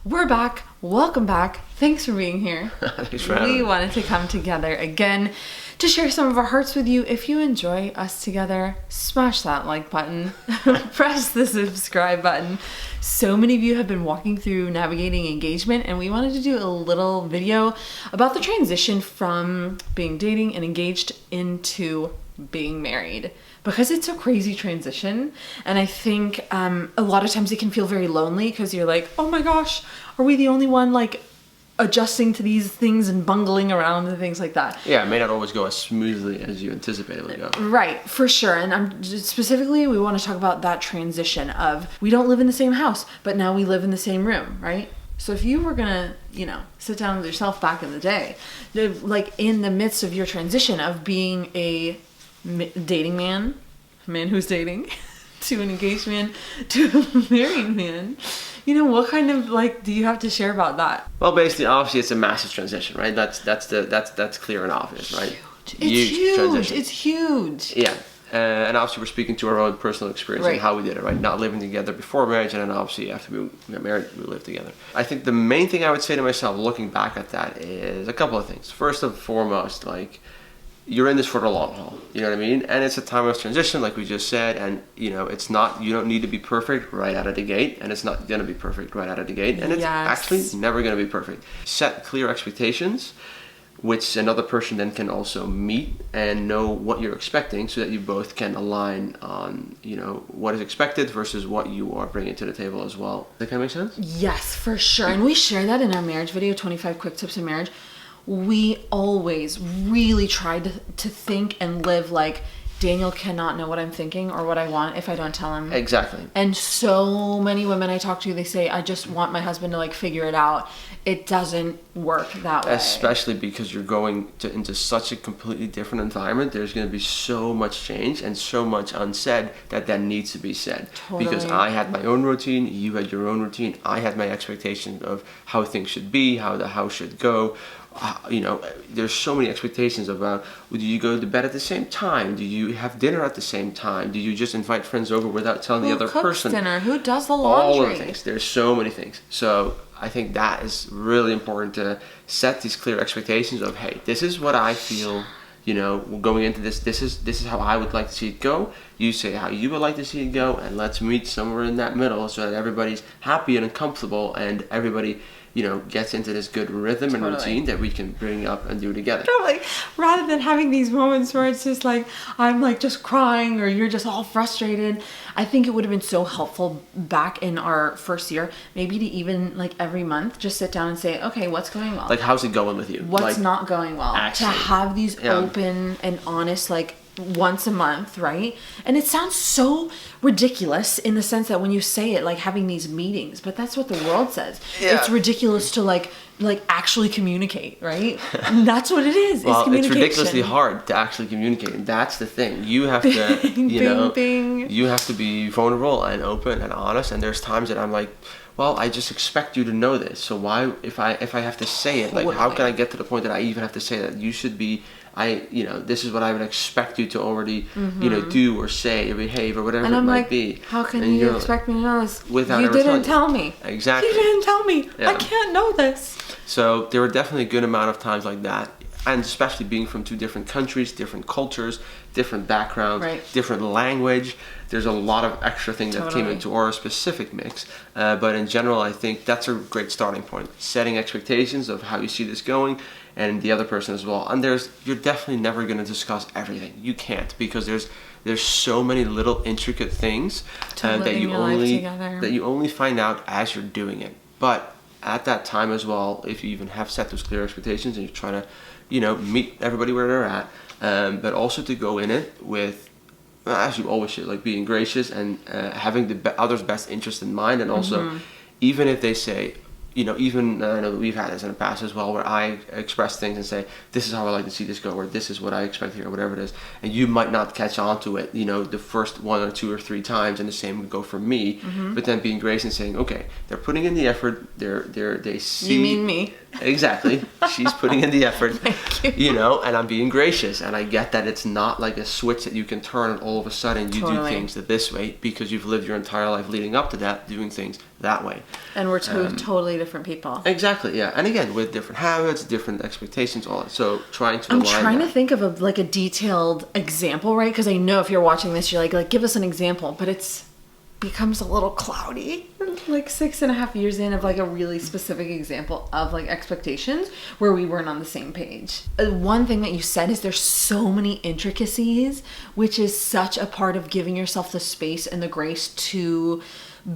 We're back. Welcome back. Thanks for being here. Thanks for having me. We wanted to come together again to share some of our hearts with you. If you enjoy us together, smash that like button. Press the subscribe button. So many of you have been walking through navigating engagement, and we wanted to do a little video about the transition from being dating and engaged into being married, because it's a crazy transition. And I think a lot of times it can feel very lonely because you're like, oh my gosh, are we the only one like adjusting to these things and bungling around and things like that? Yeah, it may not always go as smoothly as you anticipated it would go. Right, for sure. And specifically, we want to talk about that transition of we don't live in the same house, but now we live in the same room, right? So if you were gonna, sit down with yourself back in the day, like in the midst of your transition of being a dating man, a man who's dating, to an engaged man, to a married man, what kind of do you have to share about that? Well, basically, obviously, it's a massive transition, right? That's clear and obvious, right? It's huge. Transition. It's huge. Yeah. And obviously, we're speaking to our own personal experience and how we did it, right? Not living together before marriage, and then obviously after we got married, we lived together. I think the main thing I would say to myself, looking back at that, is a couple of things. First and foremost, you're in this for the long haul, you know what I mean? And it's a time of transition, like we just said, and it's not, you don't need to be perfect right out of the gate, and it's not gonna be perfect right out of the gate, and it's actually never gonna be perfect. Set clear expectations, which another person then can also meet and know what you're expecting, so that you both can align on, what is expected versus what you are bringing to the table as well. Does that kind of make sense? Yes, for sure. And we share that in our marriage video, 25 Quick Tips in Marriage. We always really tried to think and live like Daniel cannot know what I'm thinking or what I want if I don't tell him. Exactly. And so many women I talk to, they say, I just want my husband to figure it out. It doesn't work that way. Especially because you're going into such a completely different environment. There's going to be so much change and so much unsaid that needs to be said. Totally. Because I had my own routine, you had your own routine, I had my expectation of how things should be, how the house should go. There's so many expectations about, do you go to bed at the same time? Do you have dinner at the same time? Do you just invite friends over without telling the other person? Who cooks dinner? Who does the laundry? All of the things. There's so many things. So I think that is really important to set these clear expectations of, hey, this is what I feel, going into this. This is how I would like to see it go. You say how you would like to see it go, and let's meet somewhere in that middle so that everybody's happy and comfortable, and everybody gets into this good rhythm and routine that we can bring up and do together. Totally. Rather than having these moments where it's just I'm just crying or you're just all frustrated. I think it would have been so helpful back in our first year, maybe to even every month just sit down and say, okay, what's going well? How's it going with you? What's not going well? Actually, to have these open and honest, once a month, right? And it sounds so ridiculous in the sense that when you say it, having these meetings, but that's what the world says. Yeah. It's ridiculous to actually communicate, right? And that's what it is. Well, it's it's ridiculously hard to actually communicate, and that's the thing. You have to, you have to be vulnerable and open and honest. And there's times that I'm like, well, I just expect you to know this. So why, if I have to say it, how can I get to the point that I even have to say that? You should be. This is what I would expect you to already, do or say or behave or whatever it might be. How can you expect me to know this? Without you didn't tell me. Exactly. You didn't tell me. Yeah. I can't know this. So there were definitely a good amount of times like that. And especially being from two different countries, different cultures, different backgrounds, different language. There's a lot of extra things that came into our specific mix. But in general, I think that's a great starting point. Setting expectations of how you see this going, and the other person as well. And you're definitely never going to discuss everything. You can't, because there's so many little intricate things that you only find out as you're doing it. But at that time as well, if you even have set those clear expectations and you're trying to meet everybody where they're at, but also to go in it with, as you always should, being gracious and having the other's best interest in mind. And also, even if they say, even I know that we've had this in the past as well, where I express things and say, this is how I like to see this go, or this is what I expect here, or whatever it is, and you might not catch on to it, the first 1 or 2 or 3 times, and the same would go for me. But then being gracious and saying, okay, they're putting in the effort, they see. You mean me? Exactly. She's putting in the effort. Thank you. And I'm being gracious, and I get that it's not like a switch that you can turn and all of a sudden you do things this way, because you've lived your entire life leading up to that doing things that way. And we're totally different people. Exactly, yeah. And again, with different habits, different expectations, all that. So trying to I'm trying to think of a detailed example, right? Because I know if you're watching this, you're like, give us an example. But it's becomes a little cloudy, like 6.5 years in, of like a really specific example of like expectations where we weren't on the same page. One thing that you said is there's so many intricacies, which is such a part of giving yourself the space and the grace to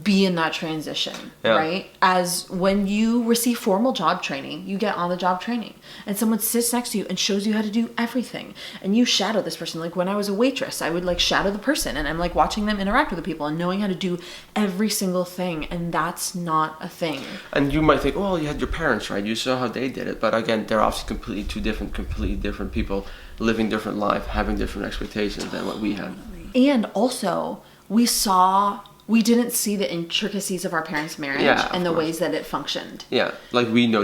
be in that transition, right? As when you receive formal job training, you get on the job training and someone sits next to you and shows you how to do everything, and you shadow this person. Like when I was a waitress, I would like shadow the person, and I'm like watching them interact with the people and knowing how to do every single thing, and that's not a thing. And you might think, well, you had your parents, right? You saw how they did it, but again, they're obviously completely different people, living different life, having different expectations than what we have. And also, we didn't see the intricacies of our parents' marriage and the ways that it functioned. Yeah, like we know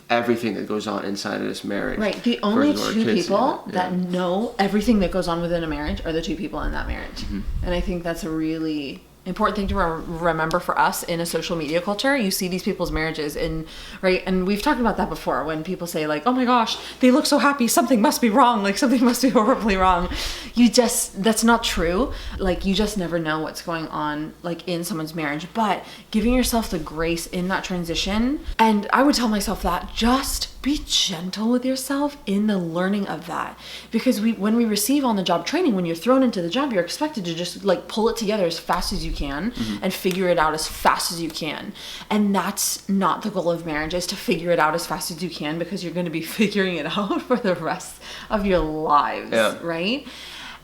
everything that goes on inside of this marriage. Right, the only two people that know everything that goes on within a marriage are the two people in that marriage. Mm-hmm. And I think that's a really important thing to remember for us in a social media culture. You see these people's marriages and we've talked about that before, when people say like, oh my gosh, they look so happy, something must be wrong, like something must be horribly wrong. That's not true. Like you just never know what's going on like in someone's marriage, but giving yourself the grace in that transition. And I would tell myself that just be gentle with yourself in the learning of that, because when we receive on the job training, when you're thrown into the job, you're expected to just like pull it together as fast as you can and figure it out as fast as you can. And that's not the goal of marriage, is to figure it out as fast as you can, because you're going to be figuring it out for the rest of your lives, right?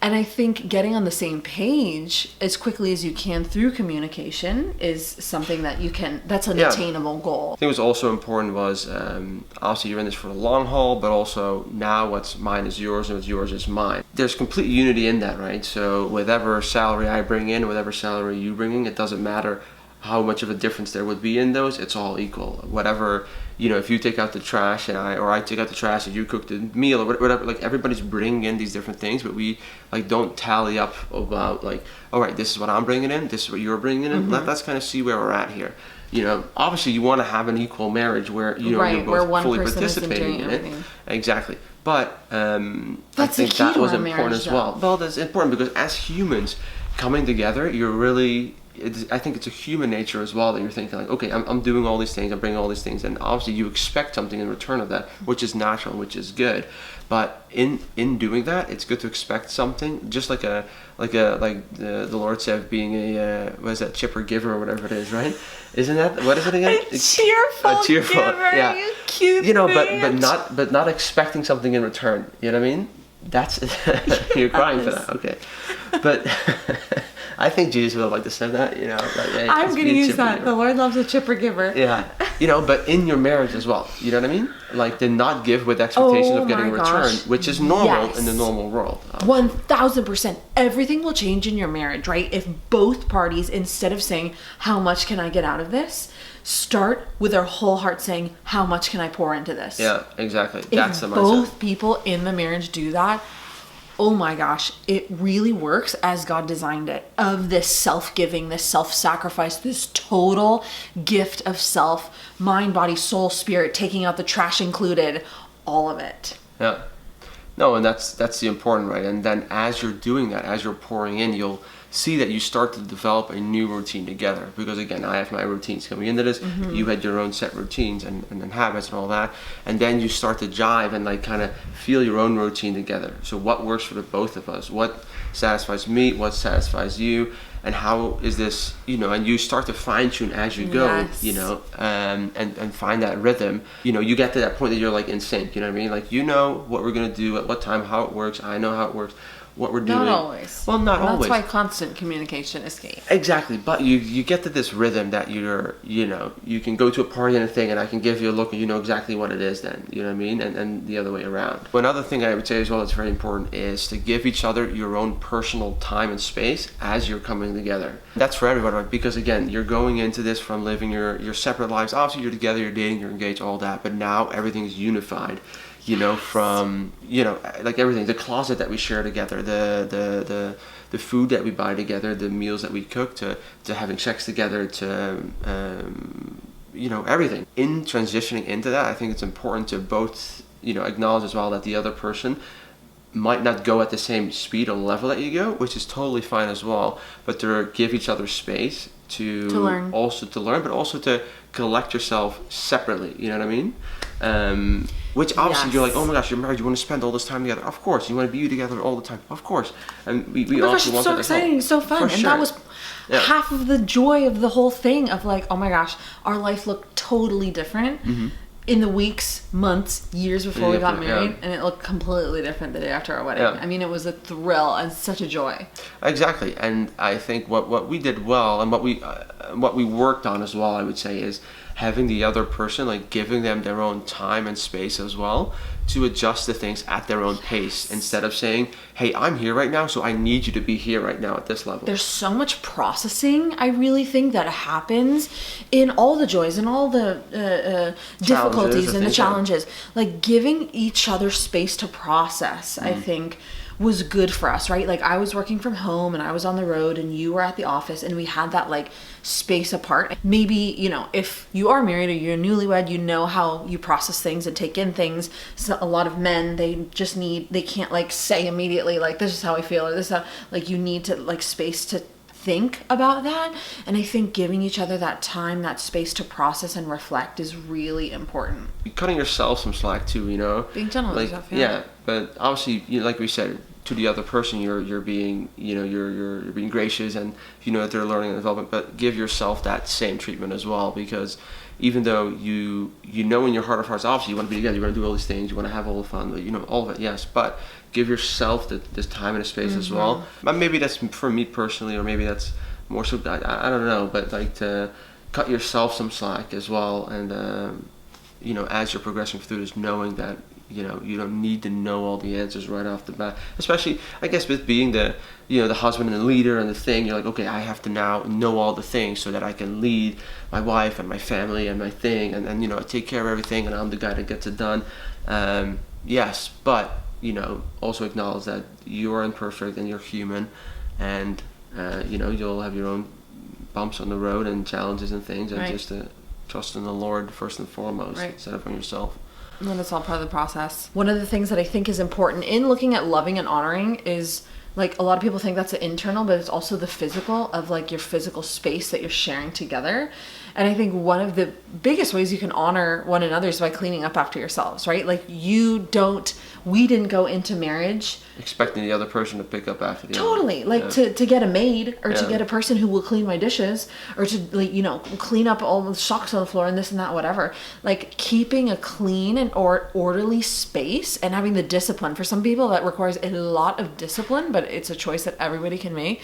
And I think getting on the same page as quickly as you can through communication is something that that's an attainable goal. I think what's also important was, obviously you're in this for the long haul, but also now what's mine is yours and what's yours is mine. There's complete unity in that, right? So whatever salary I bring in, whatever salary you bring in, it doesn't matter how much of a difference there would be in those, it's all equal. Whatever, if you take out the trash and I take out the trash and you cook the meal or whatever, like everybody's bringing in these different things, but we like don't tally up about like, all right, this is what I'm bringing in, this is what you're bringing in. Let's kind of see where we're at here. Obviously you want to have an equal marriage where you're both fully participating in it. Exactly. But I think that was important as well. Well, that's important because as humans coming together, I think it's a human nature as well that you're thinking like, okay, I'm doing all these things, I'm bringing all these things, and obviously you expect something in return of that, which is natural, which is good. But in doing that, it's good to expect something, just like the Lord said, being what is that, chipper giver or whatever it is, right? Isn't that, what is it again? A cheerful giver, yeah. You cute bitch. but not expecting something in return. You know what I mean? That's you're crying for that, okay? But I think Jesus would have liked to say that, like, hey, I'm going to use that. Giver. The Lord loves a chipper giver. Yeah. But in your marriage as well, you know what I mean? Like, to not give with expectations of getting a return, which is normal in the normal world. 1000%. Everything will change in your marriage, right? If both parties, instead of saying, how much can I get out of this, start with their whole heart saying, how much can I pour into this? Yeah, exactly. That's the mindset. If both people in the marriage do that, oh my gosh, it really works as God designed it, of this self-giving, this self-sacrifice, this total gift of self, mind, body, soul, spirit, taking out the trash included, all of it. Yeah. No, and that's the important, right? And then as you're doing that, as you're pouring in, you'll see that you start to develop a new routine together. Because again, I have my routines coming into this, you had your own set routines and habits and all that, and then you start to jive and like kind of feel your own routine together. So what works for the both of us? What satisfies me? What satisfies you? And how is this, and you start to fine tune as you go, and find that rhythm. You get to that point that you're like in sync, you know what I mean? Like, what we're going to do at what time, how it works. I know how it works. What we're doing. Not always. Well, not always. That's why constant communication is key. Exactly, but you get to this rhythm that you can go to a party and a thing, and I can give you a look, and you know exactly what it is then. You know what I mean? And the other way around. One other thing I would say as well that's very important is to give each other your own personal time and space as you're coming together. That's for everybody, right? Because again, you're going into this from living your separate lives. Obviously, you're together, you're dating, you're engaged, all that, but now everything's unified. you know, from, you know, like everything, the closet that we share together, the food that we buy together, the meals that we cook, to having sex together, to you know, everything. In transitioning into that, I think it's important to both, you know, acknowledge as well that the other person might not go at the same speed or level that you go, which is totally fine as well, but to give each other space to learn, but also to collect yourself separately, you know what I mean? Which obviously you're like, oh my gosh, you're married, you want to spend all this time together. Of course, you want to be together all the time. Of course. And we also want so exciting, so fun. And that was half of the joy of the whole thing of like, oh my gosh, our life looked totally different in the weeks, months, years before we got married, and it looked completely different the day after our wedding. I mean, it was a thrill and such a joy. Exactly. And I think what we did well, and what we worked on as well, I would say, is having the other person, like giving them their own time and space as well to adjust the things at their own pace, instead of saying, hey, I'm here right now, so I need you to be here right now at this level. There's so much processing, I really think, that happens in all the joys and all the difficulties and the challenges. Like giving each other space to process, I think, was good for us, right? Like I was working from home and I was on the road and you were at the office, and we had that like space apart. Maybe, you know, if you are married or you're newlywed, you know how you process things and take in things. So a lot of men, they can't like say immediately like, this is how I feel, or this is how, like, you need to like space to think about that. And I think giving each other that time, that space to process and reflect is really important. Cutting yourself some slack too, you know, being gentle with yourself. Yeah, but obviously, you know, like we said, to the other person, you're being, you know, you're being gracious, and you know that they're learning and development, but give yourself that same treatment as well, because even though you know in your heart of hearts, obviously you want to be together, you want to do all these things, you want to have all the fun, you know, all of it, yes, but give yourself this time and a space as well. But maybe that's for me personally, or maybe that's more so, I don't know, but like to cut yourself some slack as well, and you know, as you're progressing through this, knowing that, you know, you don't need to know all the answers right off the bat, especially I guess with being the, you know, the husband and the leader and the thing. You're like, okay, I have to now know all the things so that I can lead my wife and my family and my thing, and you know, take care of everything, and I'm the guy that gets it done. Yes, but you know, also acknowledge that you are imperfect and you're human, and you know, you'll have your own bumps on the road and challenges and things, and just to trust in the Lord first and foremost, instead of on yourself. And it's all part of the process. One of the things that I think is important in looking at loving and honoring is, like, a lot of people think that's the internal, but it's also the physical, of like your physical space that you're sharing together. And I think one of the biggest ways you can honor one another is by cleaning up after yourselves, right? Like we didn't go into marriage expecting the other person to pick up after the other. Like to get a maid, or to get a person who will clean my dishes, or to, like, you know, clean up all the socks on the floor and this and that, whatever. Like keeping a clean and orderly space, and having the discipline. For some people that requires a lot of discipline, but it's a choice that everybody can make.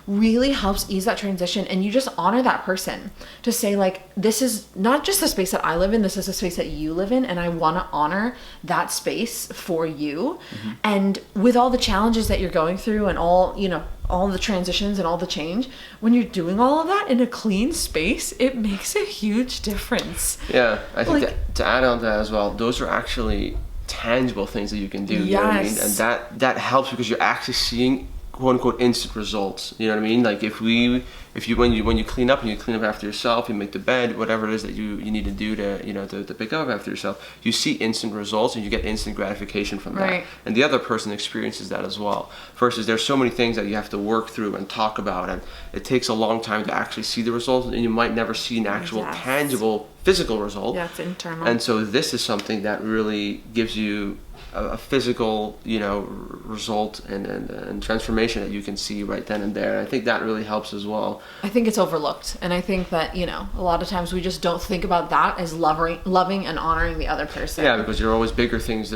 Really helps ease that transition, and you just honor that person to say, like, this is not just the space that I live in, this is the space that you live in, and I want to honor that space for you. And with all the challenges that you're going through, and all, you know, all the transitions and all the change, when you're doing all of that in a clean space, it makes a huge difference. Yeah, I think that, to add on to that as well, those are actually tangible things that you can do. You know what I mean? And that helps, because you're actually seeing quote unquote instant results. You know what I mean? Like when you clean up, and you clean up after yourself, you make the bed, whatever it is that you need to do to, you know, to pick up after yourself, you see instant results, and you get instant gratification from that. And the other person experiences that as well. Versus there's so many things that you have to work through and talk about, and it takes a long time to actually see the results, and you might never see an actual tangible physical result. Yeah, it's internal. And so this is something that really gives you a physical, you know, result and transformation that you can see right then and there. And I think that really helps as well. I think it's overlooked, and I think that, you know, a lot of times we just don't think about that as loving and honoring the other person. Yeah, because there are always bigger things,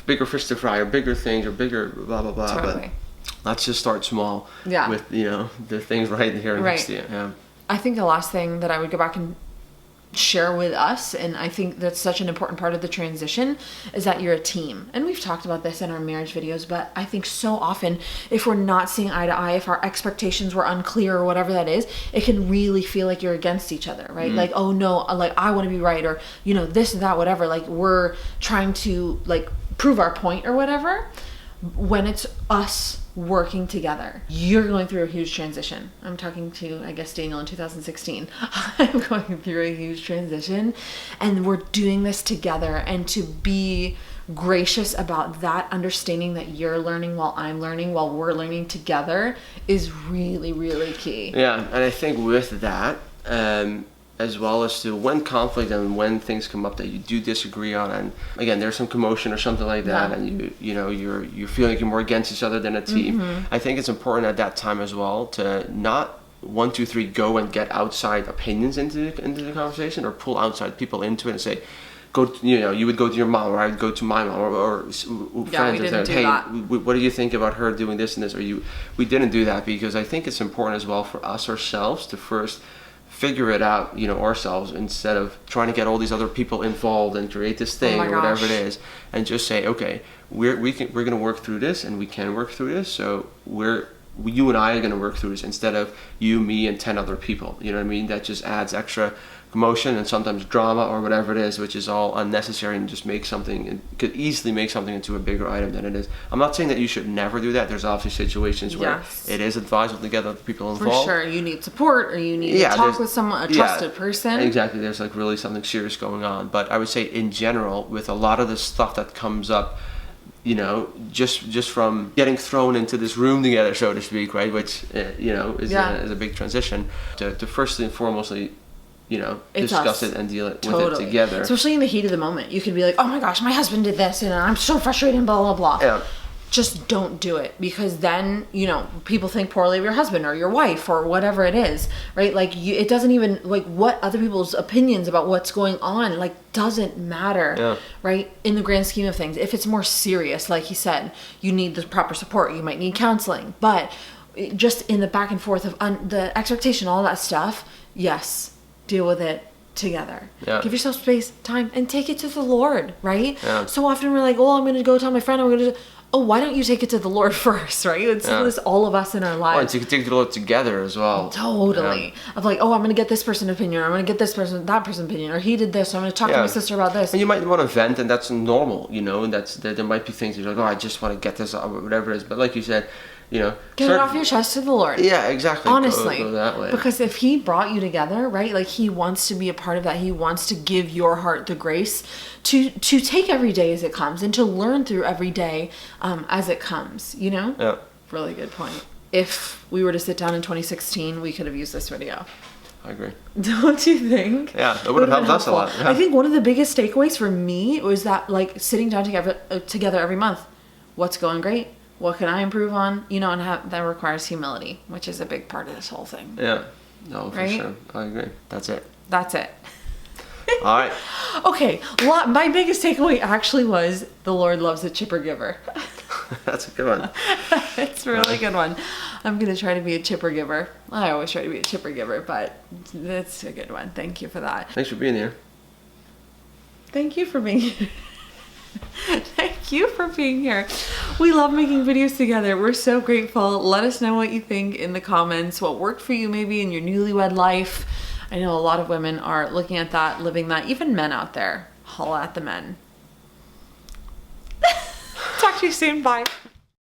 bigger fish to fry, or bigger things, or bigger blah blah blah. Totally. But let's just start small. With, you know, the things right here next to you. Yeah. I think the last thing that I would go back and share with us, and I think that's such an important part of the transition, is that you're a team. And we've talked about this in our marriage videos, but I think so often if we're not seeing eye to eye, if our expectations were unclear or whatever that is, it can really feel like you're against each other, right? Like, oh no, like I want to be right, or this and that, whatever, like we're trying to like prove our point or whatever. When it's us working together, you're going through a huge transition. I'm talking to, I guess, Daniel in 2016. I'm going through a huge transition, and we're doing this together. And to be gracious about that, understanding that you're learning while I'm learning, while we're learning together, is really, really key. Yeah, and I think with that, as well as to when conflict and when things come up that you do disagree on, and again there's some commotion or something like that, and you feel like you're more against each other than a team. I think it's important at that time as well to not 1, 2, 3 go and get outside opinions into the conversation, or pull outside people into it and say, you would go to your mom, or I would go to my mom, or friends, and say, hey, what do you think about her doing this and this? Or we didn't do that, because I think it's important as well for us ourselves to first figure it out, ourselves, instead of trying to get all these other people involved and create this thing or whatever it is, and just say, okay, we're going to work through this, and we can work through this. So you and I are going to work through this, instead of you, me, and 10 other people. You know what I mean? That just adds extra commotion and sometimes drama or whatever it is, which is all unnecessary, and just could easily make something into a bigger item than it is. I'm not saying that you should never do that. There's obviously situations where it is advisable to get other people involved. For sure, you need support, or you need to talk with someone, a trusted person. Exactly, there's like really something serious going on. But I would say in general, with a lot of the stuff that comes up, just from getting thrown into this room together, so to speak, right, which is a big transition, to first and foremostly discuss it and deal with it together. Especially in the heat of the moment. You could be like, oh my gosh, my husband did this and I'm so frustrated and blah, blah, blah. Yeah. Just don't do it, because then, people think poorly of your husband or your wife or whatever it is, right? Like, it doesn't even, like, what other people's opinions about what's going on, like, doesn't matter, right? In the grand scheme of things. If it's more serious, like he said, you need the proper support. You might need counseling. But just in the back and forth of the expectation, all that stuff, yes, deal with it together. Give yourself space, time, and take it to the Lord, right? So often we're like, oh, I'm going to go tell my friend, I'm going to why don't you take it to the Lord first, right? It's all of us in our lives. And you can take it to the Lord together as well. Totally. Of like, oh, I'm going to get this person's opinion, or I'm going to get that person's opinion, or he did this, so I'm going to talk to my sister about this. And you might want to vent, and that's normal, and there might be things you're like, oh, I just want to get this out, or whatever it is. But like you said, get it off your chest to the Lord. Yeah, exactly. Honestly, go that way. Because if He brought you together, right? Like, He wants to be a part of that. He wants to give your heart the grace to take every day as it comes, and to learn through every day as it comes. Yeah. Really good point. If we were to sit down in 2016, we could have used this video. I agree. Don't you think? Yeah, it would have helped us a lot. Yeah. I think one of the biggest takeaways for me was that, like, sitting down together every month. What's going great? What can I improve on? And that requires humility, which is a big part of this whole thing. Yeah. No, for sure. I agree. That's it. All right. Okay. My biggest takeaway actually was the Lord loves a chipper giver. That's a good one. It's a really good one. I'm going to try to be a chipper giver. I always try to be a chipper giver, but that's a good one. Thank you for that. Thanks for being here. Thank you for being here. Thank you for being here. We love making videos together. We're so grateful. Let us know what you think in the comments, what worked for you maybe in your newlywed life. I know a lot of women are looking at that, living that. Even men out there. Holla at the men. Talk to you soon. Bye.